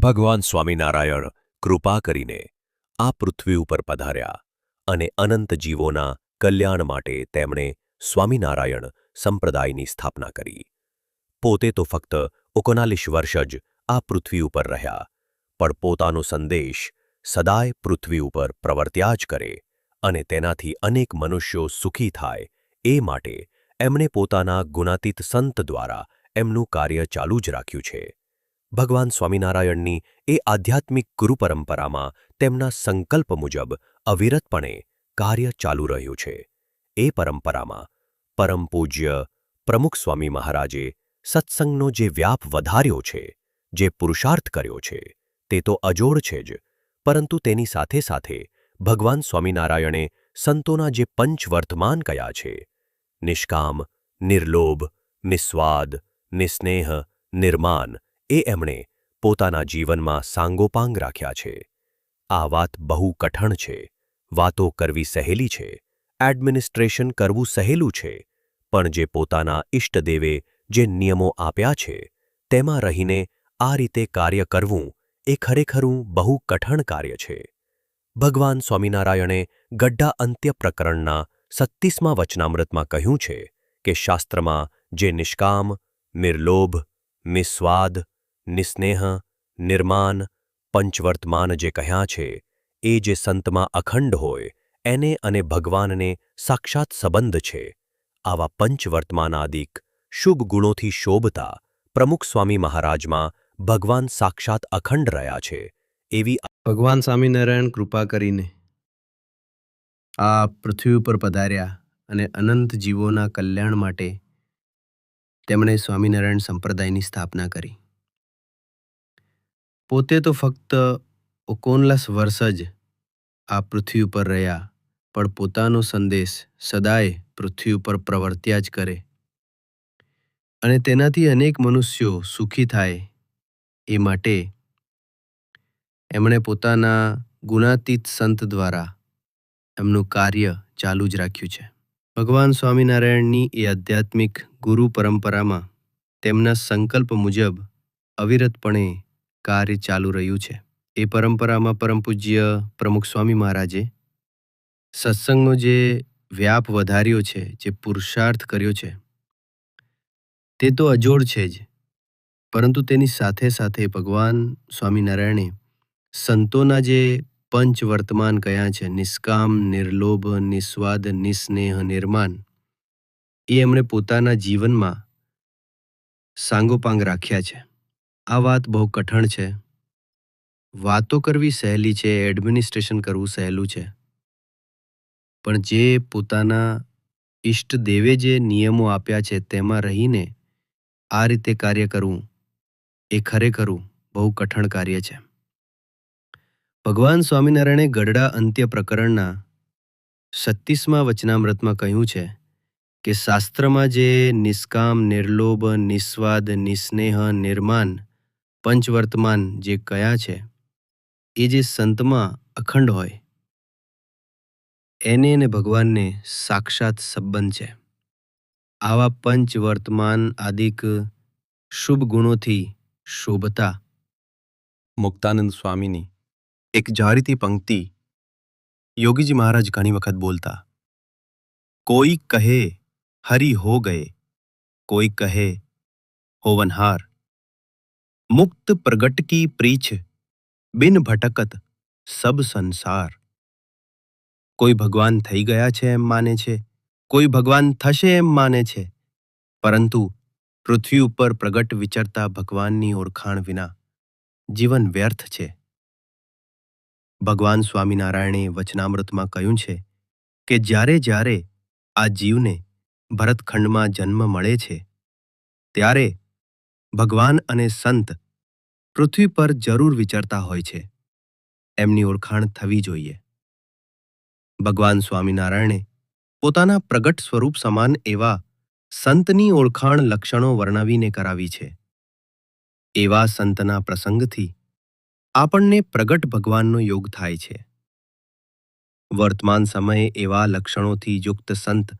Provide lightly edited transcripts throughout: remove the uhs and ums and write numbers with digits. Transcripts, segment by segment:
ભગવાન સ્વામિનારાયણ કૃપા કરીને આ પૃથ્વી ઉપર પધાર્યા અને અનંત જીવોના કલ્યાણ માટે તેમણે સ્વામિનારાયણ સંપ્રદાયની સ્થાપના કરી. પોતે તો ફક્ત 39 વર્ષ જ આ પૃથ્વી ઉપર રહ્યા, પણ પોતાનો સંદેશ સદાય પૃથ્વી ઉપર પ્રવર્ત્યા જ કરે અને તેનાથી અનેક મનુષ્યો સુખી થાય એ માટે એમણે પોતાના ગુણાતીત સંત દ્વારા એમનું કાર્ય ચાલુ જ રાખ્યું છે. ભગવાન સ્વામિનારાયણની એ આધ્યાત્મિક ગુરુ પરંપરામાં તેમના સંકલ્પ મુજબ અવિરતપણે કાર્ય ચાલુ રહ્યું છે. એ પરંપરામાં પરમ પૂજ્ય પ્રમુખ સ્વામી મહારાજે સત્સંગનો જે વ્યાપ વધાર્યો છે, જે પુરુષાર્થ કર્યો છે, તે તો અજોડ છે જ, પરંતુ તેની સાથે સાથે ભગવાન સ્વામિનારાયણે સંતોના જે પંચવર્તમાન કયા છે, નિષ્કામ, નિર્લોભ, નિસ્વાદ, નિસ્નેહ, નિર્માન, એ એમણે પોતાના જીવનમાં સાંગોપાંગ રાખ્યા છે. આ વાત બહુ કઠણ છે, વાતો કરવી સહેલી છે, એડમિનિસ્ટ્રેશન કરવું સહેલું છે, પણ જે પોતાના ઇષ્ટદેવે જે નિયમો આપ્યા છે તેમાં રહીને આ રીતે કાર્ય કરવું એ ખરેખરું બહુ કઠણ કાર્ય છે. ભગવાન સ્વામિનારાયણે ગડ્ડા અંત્ય પ્રકરણના 36મા વચનામૃતમાં કહ્યું છે કે શાસ્ત્રમાં જે નિષ્કામ, નિર્લોભ, નિસ્વાદ, નિસ્નેહ, નિર્માન, પંચવર્તમાન જે કહ્યા છે, એ જે સંતમાં અખંડ હોય એને અને ભગવાનને સાક્ષાત સંબંધ છે. આવા પંચવર્તમાનાદિક શુભ ગુણોથી શોભતા પ્રમુખ સ્વામી મહારાજમાં ભગવાન સાક્ષાત અખંડ રહ્યા છે. એવી ભગવાન સ્વામિનારાયણ કૃપા કરીને આ પૃથ્વી ઉપર પધાર્યા અને અનંત જીવોના કલ્યાણ માટે તેમણે સ્વામિનારાયણ સંપ્રદાયની સ્થાપના કરી. પોતે તો ફક્ત 39 વર્ષ જ આ પૃથ્વી ઉપર રહ્યા, પણ પોતાનો સંદેશ સદાય પૃથ્વી ઉપર પ્રવર્ત્યા જ કરે અને તેનાથી અનેક મનુષ્યો સુખી થાય એ માટે એમણે પોતાના ગુણાતીત સંત દ્વારા એમનું કાર્ય ચાલુ જ રાખ્યું છે. ભગવાન સ્વામિનારાયણની એ આધ્યાત્મિક ગુરુ પરંપરામાં તેમના સંકલ્પ મુજબ અવિરતપણે કાર્ય ચાલુ રહ્યું છે. એ પરંપરામાં પરમ પૂજ્ય પ્રમુખ સ્વામી મહારાજે સત્સંગનો જે વ્યાપ વધાર્યો છે, જે પુરુષાર્થ કર્યો છે, તે તો અજોડ છે જ, પરંતુ તેની સાથે સાથે ભગવાન સ્વામિનારાયણે સંતોના જે પંચવર્તમાન કયા છે, નિષ્કામ, નિર્લોભ, નિસ્વાદ, નિસ્નેહ, નિર્માન, એ એમણે પોતાના જીવનમાં સાંગોપાંગ રાખ્યા છે. આ વાત બહુ કઠણ છે, વાતો કરવી સહેલી છે, એડમિનિસ્ટ્રેશન કરવું સહેલું છે, પણ જે પોતાના ઇષ્ટદેવે જે નિયમો આપ્યા છે તેમાં રહીને આ રીતે કાર્ય કરવું એ ખરેખરું બહુ કઠણ કાર્ય છે. ભગવાન સ્વામિનારાયણે ગરડા અંત્ય પ્રકરણના 36મા વચનામૃતમાં કહ્યું છે કે શાસ્ત્રમાં જે નિષ્કામ, નિર્લોભ, નિસ્વાદ, નિસ્નેહ, નિર્માન, પંચવર્તમાન જે કયા છે, એ જે સંતમાં અખંડ હોય એને અને ભગવાનને સાક્ષાત સંબંધ છે. આવા પંચવર્તમાન આદિક શુભ ગુણોથી શોભતા મુક્તાનંદ સ્વામીની એક જાણીતી પંક્તિ યોગીજી મહારાજ ઘણી વખત બોલતા, કોઈ કહે હરિ હો ગયે, કોઈ કહે હોવનહાર, મુક્ત પ્રગટ કી પ્રીછ, બિન ભટકત સબ સંસાર. કોઈ ભગવાન થઈ ગયા છે એમ માને છે, કોઈ ભગવાન થશે એમ માને છે, પરંતુ પૃથ્વી ઉપર પ્રગટ વિચરતા ભગવાનની ઓળખાણ વિના જીવન વ્યર્થ છે. ભગવાન સ્વામિનારાયણે વચનામૃતમાં કહ્યું છે કે જ્યારે જ્યારે આ જીવને ભરતખંડમાં જન્મ મળે છે ત્યારે ભગવાન અને સંત પૃથ્વી પર જરૂર વિચરતા હોય છે, એમની ઓળખાણ થવી જોઈએ. ભગવાન સ્વામિનારાયણે પોતાના પ્રગટ સ્વરૂપ સમાન એવા સંતની ઓળખાણ લક્ષણો વર્ણવીને કરાવી છે. એવા સંતના પ્રસંગથી આપણને પ્રગટ ભગવાનનો યોગ થાય છે. વર્તમાન સમયે એવા લક્ષણોથી યુક્ત સંત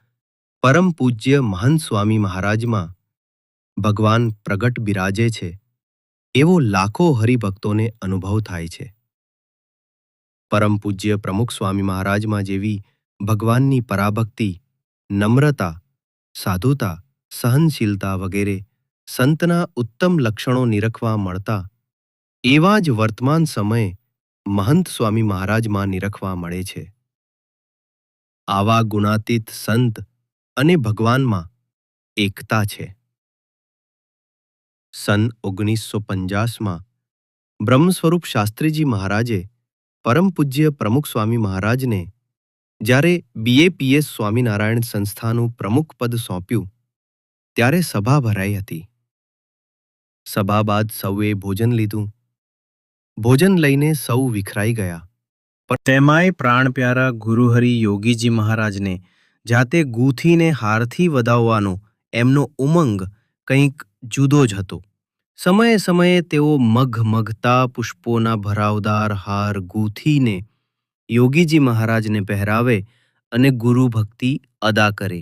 પરમ પૂજ્ય મહંત સ્વામી મહારાજમાં ભગવાન પ્રગટ બિરાજે છે એવો લાખો હરિભક્તોને અનુભવ થાય છે. પરમ પૂજ્ય પ્રમુખ સ્વામી મહારાજમાં જેવી ભગવાનની પરાભક્તિ, નમ્રતા, સાધુતા, સહનશીલતા વગેરે સંતના ઉત્તમ લક્ષણો નિરખવા મળતા, એવા જ વર્તમાન સમયે મહંત સ્વામી મહારાજમાં નિરખવા મળે છે. આવા ગુણાતીત સંત અને ભગવાનમાં એકતા છે. સન 1950માં બ્રહ્મ સ્વરૂપ શાસ્ત્રીજી મહારાજે પરમ પૂજ્ય પ્રમુખ સ્વામી મહારાજને જ્યારે BAPS સ્વામિનારાયણ સંસ્થાનું પ્રમુખ પદ સોંપ્યું, ત્યારે સભા ભરાઈ હતી. સભા બાદ સૌએ ભોજન લીધું. ભોજન લઈને સૌ વિખરાઈ ગયા. તેમાંય પ્રાણ પ્યારા ગુરુહરિ યોગીજી મહારાજને જાતે ગૂંથીને હારથી વધાવવાનો એમનો ઉમંગ કંઈક જુદો જ હતો. સમયે સમયે તેઓ મઘમઘતા પુષ્પોના ભરાવદાર હાર ગૂંથીને યોગીજી મહારાજને પહેરાવે અને ગુરુ ભક્તિ અદા કરે.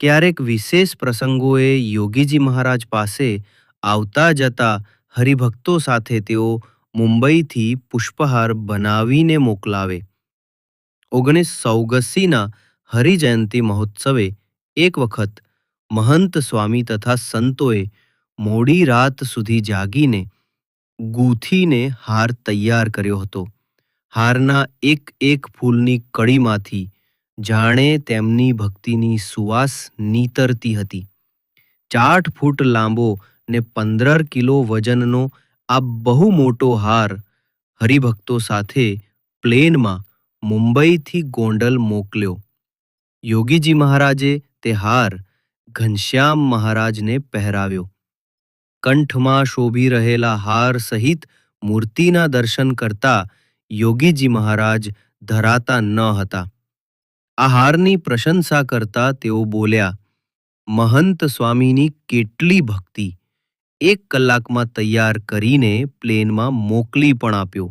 ક્યારેક વિશેષ પ્રસંગોએ યોગીજી મહારાજ પાસે આવતા જતા હરિભક્તો સાથે તેઓ મુંબઈથી પુષ્પહાર બનાવીને મોકલાવે. 1984ના હરિજયંતિ મહોત્સવે એક વખત મહંત સ્વામી તથા સંતોએ મોડી રાત સુધી જાગીને ગૂંથીને હાર તૈયાર કર્યો હતો. હારના એક એક ફૂલની કળીમાંથી જાણે તેમની ભક્તિની સુવાસ નીતરતી હતી. 8 ફૂટ લાંબો ને 15 કિલો વજનનો આ બહુ મોટો હાર હરિભક્તો સાથે પ્લેનમાં મુંબઈથી ગોંડલ મોકલ્યો. યોગીજી મહારાજે તે હાર ઘનશ્યામ મહારાજને પહેરાવ્યો. કંઠમાં શોભી રહેલા હાર સહિત મૂર્તિના દર્શન કરતા યોગીજી મહારાજ ધરાતા ન હતા. આ હારની પ્રશંસા કરતા તેઓ બોલ્યા, મહંત સ્વામીની કેટલી ભક્તિ! 1 કલાકમાં તૈયાર કરીને પ્લેનમાં મોકલી પણ આપ્યો.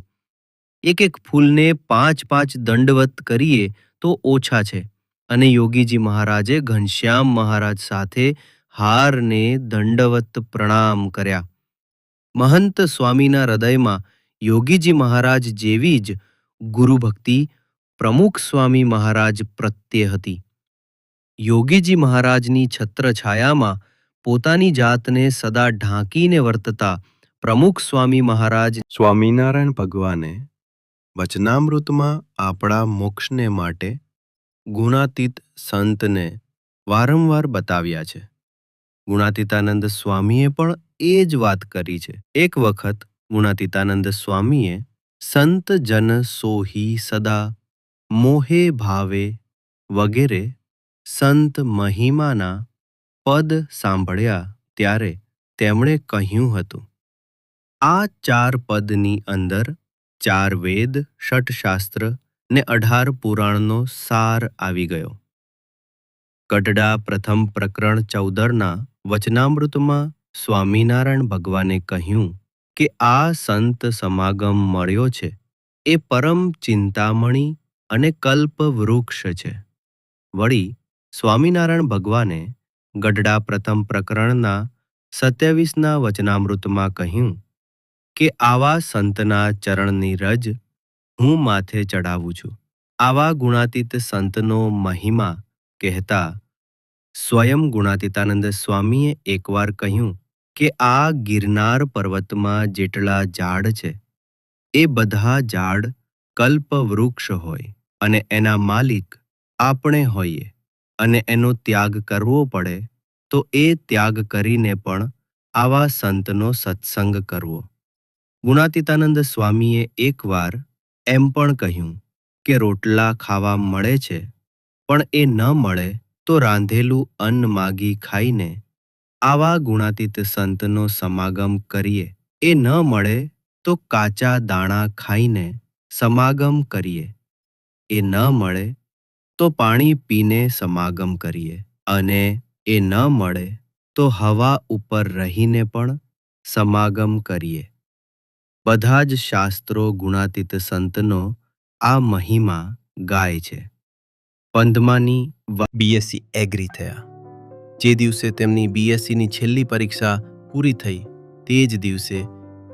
એક એક ફૂલને 5 દંડવત કરીએ તો ઓછા છે. અને યોગીજી મહારાજે ઘનશ્યામ મહારાજ સાથે હારને દંડવત પ્રણામ કર્યા. મહંત સ્વામીના હૃદયમાં યોગીજી મહારાજ જેવી જ ગુરુભક્તિ પ્રમુખ સ્વામી મહારાજ પ્રત્યે હતી. યોગીજી મહારાજની છત્રછાયામાં પોતાની જાતને સદા ઢાંકીને વર્તતા પ્રમુખ સ્વામી મહારાજ સ્વામિનારાયણ ભગવાને વચનામૃતમાં આપણા મોક્ષને માટે ગુણાતીત સંતને વારંવાર બતાવ્યા છે. ગુણાતીતાનંદ સ્વામીએ પણ એ જ વાત કરી છે. એક વખત ગુણાતીતાનંદ સ્વામીએ સંત જન સોહી સદા મોહે ભાવે વગેરે સંત મહિમાના પદ સાંભળ્યા ત્યારે તેમણે કહ્યું હતું, આ 4 પદની અંદર 4 વેદ, 6 શાસ્ત્ર ને 18 પુરાણનો સાર આવી ગયો. ગઢડા પ્રથમ પ્રકરણ 14ના વચનામૃતમાં સ્વામિનારાયણ ભગવાને કહ્યું કે આ સંત સમાગમ મળ્યો છે એ પરમ ચિંતામણી અને કલ્પ વૃક્ષ છે. વળી સ્વામિનારાયણ ભગવાને ગઢડા પ્રથમ પ્રકરણના 27ના વચનામૃતમાં કહ્યું કે આવા સંતના ચરણની રજ હું માથે ચડાવું છું. આવા ગુણાતીત સંતનો મહિમા કહેતા સ્વયં ગુણાતીતાનંદ સ્વામીએ એકવાર કહ્યું કે આ ગિરનાર પર્વતમાં જેટલા ઝાડ છે એ બધા ઝાડ કલ્પવૃક્ષ હોય અને એના માલિક આપણે હોઈએ અને એનો ત્યાગ કરવો પડે તો એ ત્યાગ કરીને પણ આવા સંતનો સત્સંગ કરવો. ગુણાતીતાનંદ સ્વામીએ એકવાર એમ પણ કહ્યું કે રોટલા ખાવા મળે છે પણ એ ન મળે તો રાંધેલું અન્ન માગી ખાઈને આવા ગુણાતીત સંતનો સમાગમ કરીએ. એ ન મળે તો કાચા દાણા ખાઈને સમાગમ કરીએ. એ ન મળે તો પાણી પીને સમાગમ કરીએ અને એ ન મળે તો હવા ઉપર રહીને પણ સમાગમ કરીએ. બધા જ શાસ્ત્રો ગુણાતીત સંતનો આ મહિમા ગાય છે. પંદમાની BSc એગ્રી થયા. જે દિવસે તેમની BScની છેલ્લી પરીક્ષા પૂરી થઈ તે જ દિવસે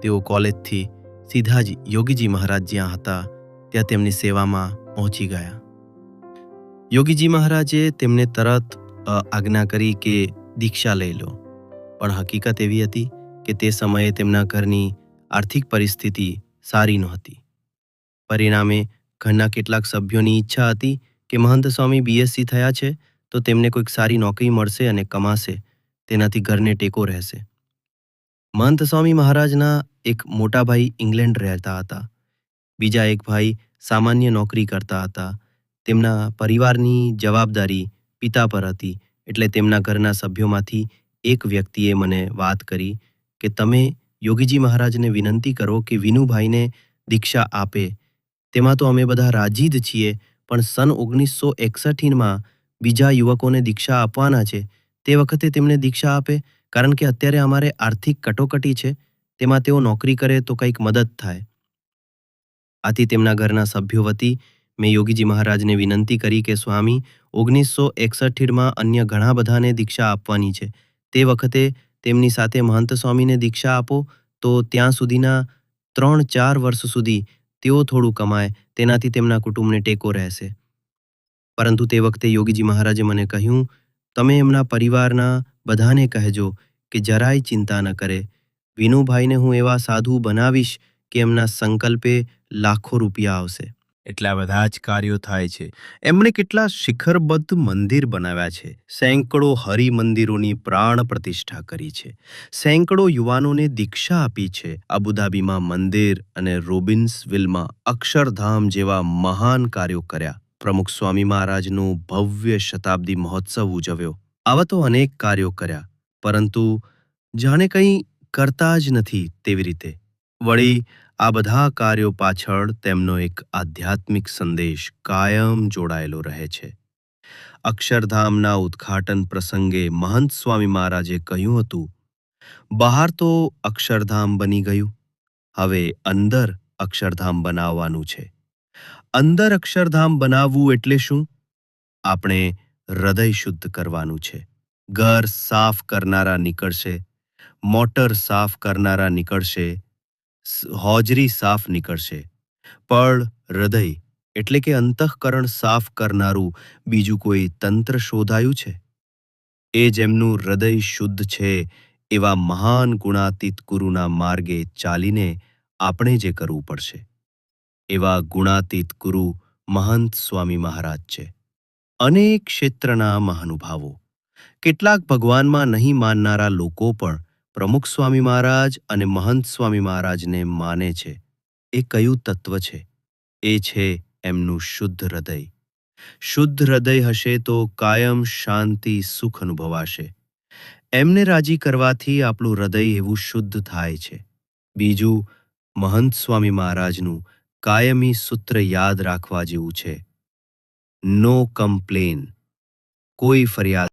તેઓ કોલેજથી સીધા જ યોગીજી મહારાજ જ્યાં હતા ત્યાં તેમની સેવામાં પહોંચી ગયા. યોગીજી મહારાજે તેમને તરત આજ્ઞા કરી કે દીક્ષા લઈ લો, પણ હકીકત એવી હતી કે તે સમયે તેમના ઘરની આર્થિક પરિસ્થિતિ સારી નહોતી. પરિણામે ઘરના કેટલાક સભ્યોની ઈચ્છા હતી કે મહંત સ્વામી બીએસસી થયા છે તો તેમને કોઈક સારી નોકરી મળશે અને કમાશે, તેનાથી ઘરને ટેકો રહેશે. મહંત સ્વામી મહારાજના એક મોટા ભાઈ ઇંગ્લેન્ડ રહેતા હતા. બીજા એક ભાઈ સામાન્ય નોકરી કરતા હતા. તેમના પરિવારની જવાબદારી પિતા પર હતી, એટલે તેમના ઘરના સભ્યોમાંથી એક વ્યક્તિએ મને વાત કરી કે તમે યોગીજી મહારાજને વિનંતી કરો કે વિનુભાઈને દીક્ષા આપે. તેમાં તો અમે બધા રાજી જ છીએ, પણ સન 1961માં બીજા યુવકોને દીક્ષા આપવાના છે, તે વખતે તેમને દીક્ષા આપે, કારણ કે અત્યારે અમારે આર્થિક કટોકટી છે, તેમાં તેઓ નોકરી કરે તો કંઈક મદદ થાય. આથી તેમના ઘરના સભ્યો વતી મેં યોગીજી મહારાજને વિનંતી કરી કે સ્વામી, 1961માં અન્ય ઘણા બધાને દીક્ષા આપવાની છે, તે વખતે તેમની સાથે મહંત સ્વામીને દીક્ષા આપો તો ત્યાં સુધીના 3-4 વર્ષ સુધી તેઓ થોડું કમાય, તેનાથી તેમના કુટુંબને ટેકો રહેશે. પરંતુ તે વખતે યોગીજી મહારાજે મને કહ્યું, તમે એમના પરિવારના બધાને કહેજો કે જરાય ચિંતા ન કરે, વિનુભાઈને હું એવા સાધુ બનાવીશ કે એમના સંકલ્પે લાખો રૂપિયા આવશે. એટલા બધા જ કાર્યો થાય છે. એમણે કેટલા શિખરબદ્ધ મંદિર બનાવ્યા છે, સેંકડો હરિમંદિરોની પ્રાણ પ્રતિષ્ઠા કરી છે, સેંકડો યુવાનોને દીક્ષા આપી છે, અબુધાબીમાં મંદિર અને રોબિન્સવિલમાં અક્ષરધામ જેવા મહાન કાર્યો કર્યા, પ્રમુખ સ્વામી મહારાજનો ભવ્ય શતાબ્દી મહોત્સવ ઉજવ્યો. આવા તો અનેક કાર્યો કર્યા, પરંતુ જાણે કંઈ કરતા જ નથી તેવી રીતે. વળી આ બધા કાર્યો પાછળ તેમનો એક આધ્યાત્મિક સંદેશ કાયમ જોડાયેલો રહે છે. અક્ષરધામના ઉદ્ઘાટન પ્રસંગે મહંત સ્વામી મહારાજે કહ્યું હતું, બહાર તો અક્ષરધામ બની ગયું, હવે અંદર અક્ષરધામ બનાવવાનું છે. અંદર અક્ષરધામ બનાવવું એટલે શું? આપણે હૃદય શુદ્ધ કરવાનું છે. ઘર સાફ કરનારા નીકળશે, મોટર સાફ કરનારા નીકળશે, હોજરી સાફ નીકળશે, પણ હૃદય એટલે કે અંતઃકરણ સાફ કરનારું બીજું કોઈ તંત્ર શોધાયું છે? એ જેમનું હૃદય શુદ્ધ છે એવા મહાન ગુણાતીત ગુરુના માર્ગે ચાલીને આપણે જે કરવું પડશે. એવા ગુણાતીત ગુરુ મહંત સ્વામી મહારાજ છે. અનેક ક્ષેત્રના મહાનુભાવો, કેટલાક ભગવાનમાં નહીં માનનારા લોકો પણ પ્રમુખ સ્વામી મહારાજ અને મહંત સ્વામી મહારાજને માને છે. એ કયું તત્વ છે? એ છે એમનું શુદ્ધ હૃદય. શુદ્ધ હૃદય હશે તો કાયમ શાંતિ સુખ અનુભવાશે. એમને રાજી કરવાથી આપણું હૃદય એવું શુદ્ધ થાય છે. બીજું, મહંત સ્વામી મહારાજનું કાયમી સૂત્ર યાદ રાખવા જેવું છે, નો કમ્પ્લેન, કોઈ ફરિયાદ